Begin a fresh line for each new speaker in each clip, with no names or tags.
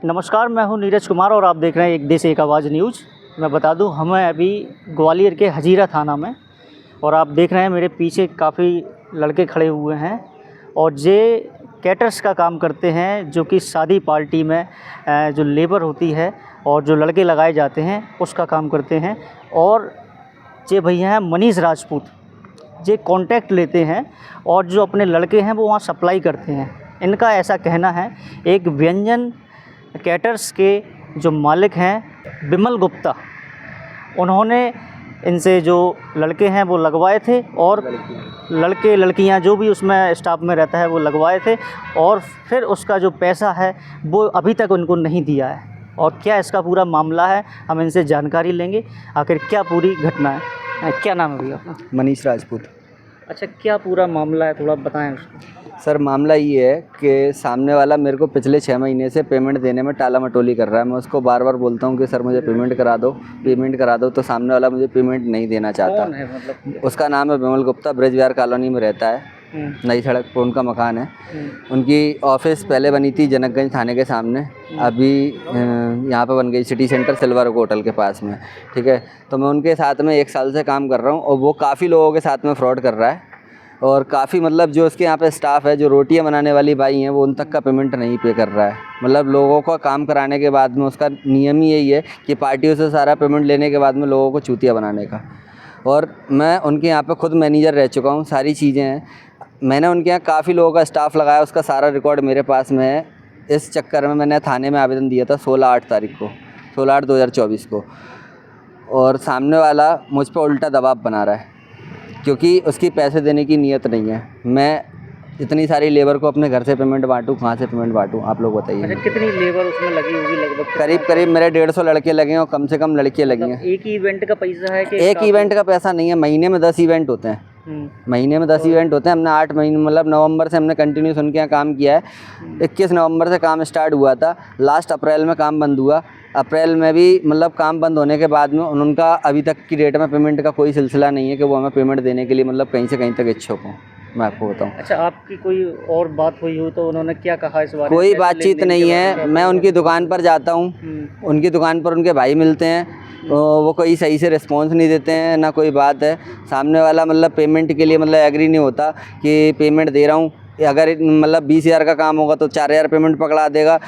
नमस्कार, मैं हूं नीरज कुमार और आप देख रहे हैं एक देश एक आवाज़ न्यूज़। मैं बता दूं, हमें अभी ग्वालियर के हजीरा थाना में, और आप देख रहे हैं मेरे पीछे काफ़ी लड़के खड़े हुए हैं और ये कैटर्स का काम करते हैं, जो कि शादी पार्टी में जो लेबर होती है और जो लड़के लगाए जाते हैं उसका काम करते हैं। और ये भैया हैं मनीष राजपूत, ये कॉन्टैक्ट लेते हैं और जो अपने लड़के हैं वो वहाँ सप्लाई करते हैं। इनका ऐसा कहना है, एक व्यंजन कैटर्स के जो मालिक हैं विमल गुप्ता, उन्होंने इनसे जो लड़के हैं वो लगवाए थे और लड़के लड़कियां जो भी उसमें स्टाफ में रहता है वो लगवाए थे, और फिर उसका जो पैसा है वो अभी तक उनको नहीं दिया है। और क्या इसका पूरा मामला है, हम इनसे जानकारी लेंगे, आखिर क्या पूरी घटना है। क्या नाम है भैया आपका?
मनीष राजपूत।
अच्छा, क्या पूरा मामला है, थोड़ा बताएं उसको।
सर, मामला ये है कि सामने वाला मेरे को पिछले 6 महीने से पेमेंट देने में टाला मटोली कर रहा है। मैं उसको बार बार बोलता हूँ कि सर मुझे पेमेंट करा दो, तो सामने वाला मुझे पेमेंट नहीं देना चाहता।
कौन है मतलब?
उसका नाम है विमल गुप्ता, ब्रिज विहार कॉलोनी में रहता है, नई सड़क पर उनका मकान है। उनकी ऑफिस पहले बनी थी जनकगंज थाने के सामने, अभी यहाँ पे बन गई city centre silver oak hotel के पास में। ठीक है, तो मैं उनके साथ में 1 साल से काम कर रहा हूँ और वो काफ़ी लोगों के साथ में फ्रॉड कर रहा है। और काफ़ी मतलब जो उसके यहाँ पे स्टाफ है, जो रोटियां बनाने वाली बाई हैं, वो उन तक का पेमेंट नहीं पे कर रहा है। मतलब लोगों का काम कराने के बाद में उसका नियम ही यही है कि पार्टियों से सारा पेमेंट लेने के बाद में लोगों को चूतिया बनाने का। और मैं उनके यहाँ पे खुद मैनेजर रह चुका हूँ, सारी चीज़ें हैं। मैंने उनके यहाँ काफ़ी लोगों का स्टाफ लगाया, उसका सारा रिकॉर्ड मेरे पास में है। इस चक्कर में मैंने थाने में आवेदन दिया था 16/8/2024 को, और सामने वाला मुझ पर उल्टा दबाव बना रहा है क्योंकि उसकी पैसे देने की नीयत नहीं है। मैं इतनी सारी लेबर को अपने घर से पेमेंट बांटूँ, कहाँ से पेमेंट बांटूँ, आप लोग बताइए।
अच्छा, कितनी लेबर उसमें लगी होगी लगभग?
करीब मेरे 150 लड़के लगे हैं और कम से कम लड़कियाँ लगी हैं।
एक ही इवेंट का पैसा है कि
एक इवेंट का पैसा नहीं है, महीने में 10 इवेंट होते हैं। महीने में 10 इवेंट होते हैं। हमने 8 महीने मतलब नवंबर से हमने कंटिन्यूस उनके यहाँ काम किया है। 21 नवंबर से काम स्टार्ट हुआ था, लास्ट अप्रैल में काम बंद हुआ। अप्रैल में भी मतलब काम बंद होने के बाद में उनका अभी तक की डेट में पेमेंट का कोई सिलसिला नहीं है कि वो हमें पेमेंट देने के लिए मतलब कहीं से कहीं तक इच्छुक हों। मैं आपको बताऊं।
अच्छा, आपकी कोई और बात हुई हो तो उन्होंने क्या कहा इस बारे में?
कोई बातचीत नहीं है। मैं उनकी दुकान पर जाता हूं, उनकी दुकान पर उनके भाई मिलते हैं, वो कोई सही से रिस्पॉन्स नहीं देते हैं, ना कोई बात है। सामने वाला मतलब पेमेंट के लिए मतलब एग्री नहीं होता कि पेमेंट दे रहा हूँ। अगर मतलब 20,000 का काम होगा तो 4,000 पेमेंट पकड़ा देगा,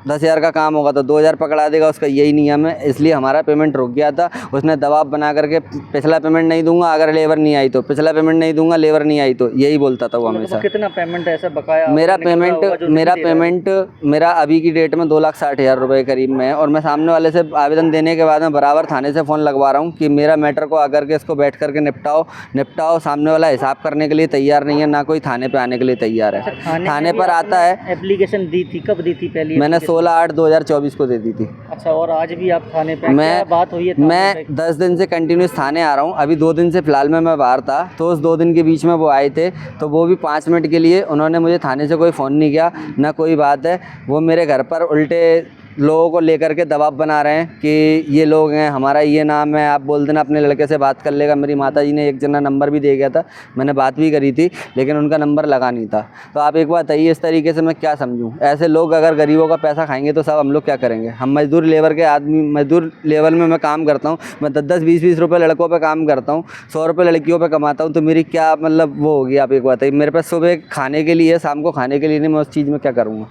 10,000 का काम होगा तो 2,000 पकड़ा देगा। उसका यही नियम है, इसलिए हमारा पेमेंट रुक गया था। उसने दबाव बना करके पिछला पेमेंट नहीं दूंगा अगर लेबर नहीं आई तो, पिछला पेमेंट नहीं दूंगा लेबर नहीं आई तो, यही बोलता था वो हमेशा।
कितना पेमेंट ऐसा बकाया?
मेरा पेमेंट मेरा अभी की डेट में 2,60,000 रुपये करीब में है। और मैं सामने वाले से आवेदन देने के बाद में बराबर थाने से फ़ोन लगवा रहा हूँ कि मेरा मैटर को आकर के इसको बैठ करके निपटाओ। सामने वाला हिसाब करने के लिए तैयार नहीं है, ना कोई थाने पर आने के लिए तैयार है। थाने पर आता है।
एप्लीकेशन दी थी, कब दी थी पहले?
मैंने 16/8/2024 को दे दी थी।
अच्छा, और आज भी आप थाने पे? क्या बात हुई है?
मैं 10 दिन से कंटिन्यूस थाने आ रहा हूँ। अभी 2 दिन से फ़िलहाल मैं बाहर था, तो उस 2 दिन के बीच में वो आए थे, तो वो भी 5 मिनट के लिए। उन्होंने मुझे थाने से कोई फ़ोन नहीं किया, ना कोई बात है। वो मेरे घर पर उल्टे लोगों को लेकर के दबाव बना रहे हैं कि ये लोग हैं, हमारा ये नाम है, आप बोल देना अपने लड़के से बात कर लेगा। मेरी माताजी ने एक जना नंबर भी दे गया था, मैंने बात भी करी थी, लेकिन उनका नंबर लगा नहीं था। तो आप एक बात बताइए, इस तरीके से मैं क्या समझूं? ऐसे लोग अगर गरीबों का पैसा खाएंगे तो सब हम लोग क्या करेंगे? हम मजदूर लेबर के आदमी, मजदूर लेवल में मैं काम करता हूँ। मैं 10-10, 20-20 रुपये लड़कों पर काम करता हूँ, 100 रुपये लड़कियों पर कमाता हूँ। तो मेरी क्या मतलब वो होगी? आप एक बात बताइए। मेरे पास सुबह खाने के लिए, शाम को खाने के लिए नहीं, मैं उस चीज़ में क्या करूँगा?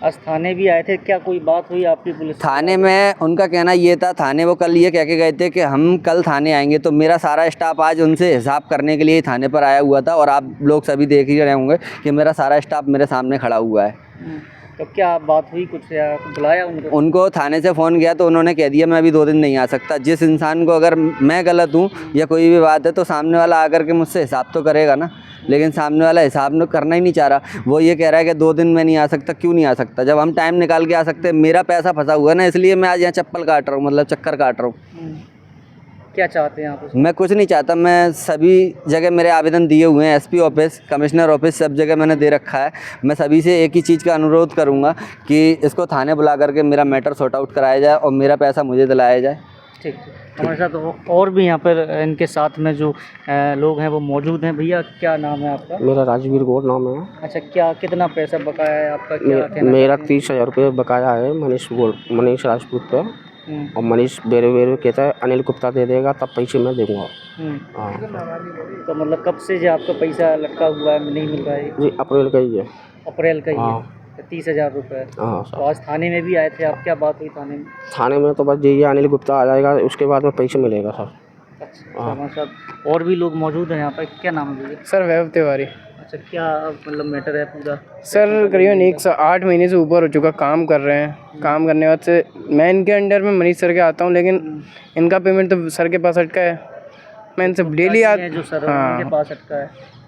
आज थाने भी आए थे, क्या कोई बात हुई आपकी पुलिस?
थाने में उनका कहना ये था, थाने वो कल ये कह के गए थे कि हम कल थाने आएंगे। तो मेरा सारा स्टाफ आज उनसे हिसाब करने के लिए थाने पर आया हुआ था, और आप लोग सभी देख ही रहे होंगे कि मेरा सारा स्टाफ मेरे सामने खड़ा हुआ है।
तो क्या बात हुई, कुछ बुलाया
उनको थाने से फ़ोन किया तो उन्होंने कह दिया मैं अभी 2 दिन नहीं आ सकता। जिस इंसान को अगर मैं गलत हूँ या कोई भी बात है तो सामने वाला आकर के मुझसे हिसाब तो करेगा ना, लेकिन सामने वाला हिसाब करना ही नहीं चाह रहा। वो ये कह रहा है कि 2 दिन में नहीं आ सकता। क्यों नहीं आ सकता? जब हम टाइम निकाल के आ सकते हैं। मेरा पैसा फंसा हुआ है ना, इसलिए मैं आज यहाँ चप्पल काट रहा हूँ, मतलब चक्कर काट रहा हूँ।
क्या चाहते हैं आप?
मैं कुछ नहीं चाहता। मैं सभी जगह मेरे आवेदन दिए हुए हैं, एसपी ऑफिस, कमिश्नर ऑफिस, सब जगह मैंने दे रखा है। मैं सभी से एक ही चीज़ का अनुरोध करूंगा कि इसको थाने बुला करके मेरा मैटर सॉर्ट आउट कराया जाए और मेरा पैसा मुझे दिलाया जाए।
ठीक ठीक। हमारे साथ और भी यहाँ पर इनके साथ में जो लोग हैं वो मौजूद हैं। भैया क्या नाम है आपका?
मेरा राजवीर गौर नाम है।
अच्छा, क्या कितना पैसा बकाया है आपका, क्या कहना
मेरा
चाहते हैं?
30,000 रुपये बकाया है मनीष राजपूत पे।
हम्म,
और मनीष बेरे बेरे कहता है अनिल गुप्ता दे देगा तब पैसे मैं दूंगा।
हम्म।
हाँ
तो मतलब कब से जो आपका पैसा लटका हुआ है, नहीं मिल रहा है?
जी, अप्रैल का ही है।
अप्रैल का ही है।
हाँ
30,000 रुपये।
हाँ
तो
सर।
आज थाने में भी आए थे आप, क्या बात हुई थाने में?
थाने में तो बस यही है, अनिल गुप्ता आ जाएगा उसके बाद में पैसे मिलेगा सर।
अच्छा, तो हमारे साथ और भी लोग मौजूद हैं यहाँ पर। क्या नाम है भैया?
सर वैभव तिवारी।
अच्छा, क्या मतलब मैटर है पूरा?
सर करीबन 8 महीने से ऊपर हो चुका, काम कर रहे हैं। काम करने बाद से मैं इनके अंडर में मनीष सर के आता हूँ, लेकिन इनका पेमेंट तो सर के पास अटका है। मैं इनसे डेली
जो सर उनके पास अटका है,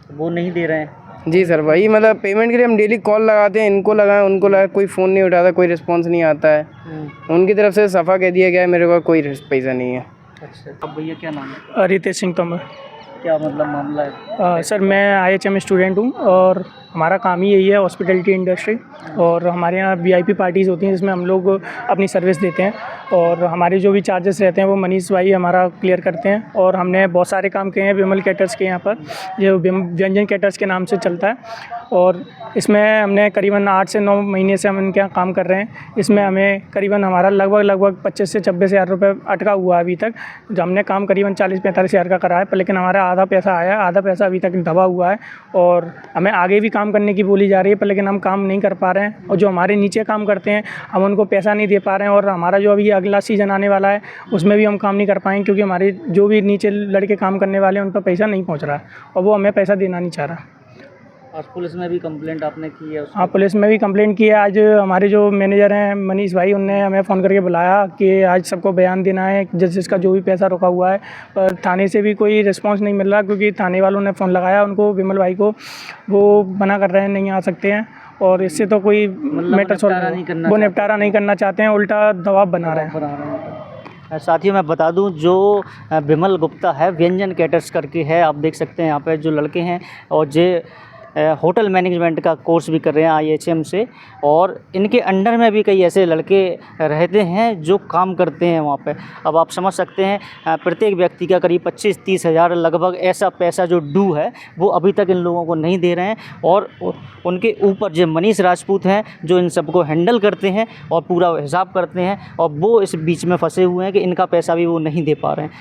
तो वो नहीं दे रहे हैं।
जी सर, वही मतलब पेमेंट के लिए हम डेली कॉल लगाते हैं, इनको लगाएं उनको लगाएं, कोई फ़ोन नहीं उठाता, कोई रिस्पॉन्स नहीं आता है। उनकी तरफ से सफ़ा कह दिया गया है मेरे को कोई पैसा नहीं है।
अच्छा, अब भैया क्या नाम है?
रितेश सिंह तोमर।
क्या मतलब मामला है?
सर मैं IHM स्टूडेंट हूँ और हमारा काम ही यही है हॉस्पिटैलिटी इंडस्ट्री। और हमारे यहाँ VIP पार्टीज़ होती हैं जिसमें हम लोग अपनी सर्विस देते हैं और हमारे जो भी चार्जेस रहते हैं वो मनीष भाई हमारा क्लियर करते हैं। और हमने बहुत सारे काम किए हैं विमल कैटर्स के यहाँ पर, जो व्यंजन कैटर्स के नाम से चलता है। और इसमें हमने करीबन 8 से 9 महीने से हम इनके यहाँ काम कर रहे हैं। इसमें हमें करीबन हमारा लगभग 25 से 26 हज़ार रुपये अटका हुआ है अभी तक। जो हमने काम करीबन 40-45 हज़ार का करा है, पर लेकिन हमारा आधा पैसा आया, आधा पैसा अभी तक दबा हुआ है। और हमें आगे भी काम करने की बोली जा रही है, पर लेकिन हम काम नहीं कर पा रहे हैं। और जो हमारे नीचे काम करते हैं हम उनको पैसा नहीं दे पा रहे हैं। और हमारा जो अभी अगला सीज़न आने वाला है उसमें भी हम काम नहीं कर पाएंगे, क्योंकि हमारे जो भी नीचे लड़के काम करने वाले हैं उन पर पैसा नहीं पहुँच रहा है और वो हमें पैसा देना नहीं चाह रहा।
आज पुलिस में भी कंप्लेंट आपने की है उसको?
हाँ, पुलिस में भी कंप्लेंट की है। आज हमारे जो मैनेजर हैं मनीष भाई, उनने हमें फ़ोन करके बुलाया कि आज सबको बयान देना है जिसका जो भी पैसा रुका हुआ है। पर थाने से भी कोई रिस्पांस नहीं मिल रहा, क्योंकि थाने वालों ने फ़ोन लगाया उनको, विमल भाई को, वो मना कर रहे हैं नहीं आ सकते हैं। और इससे तो कोई मैटर सॉल्व, वो निपटारा नहीं करना चाहते हैं, उल्टा दबाव बना रहे हैं।
साथियों मैं बता दूं, जो विमल गुप्ता है, व्यंजन कैटर्स करके है, आप देख सकते हैं यहाँ पे जो लड़के हैं, और जे होटल मैनेजमेंट का कोर्स भी कर रहे हैं IHM से। और इनके अंडर में भी कई ऐसे लड़के रहते हैं जो काम करते हैं वहाँ पे। अब आप समझ सकते हैं प्रत्येक व्यक्ति का करीब 25-30 हज़ार लगभग ऐसा पैसा जो ड्यू है वो अभी तक इन लोगों को नहीं दे रहे हैं। और उनके ऊपर जो मनीष राजपूत हैं जो इन सबको हैंडल करते हैं और पूरा हिसाब करते हैं, और वो इस बीच में फंसे हुए हैं कि इनका पैसा भी वो नहीं दे पा रहे हैं।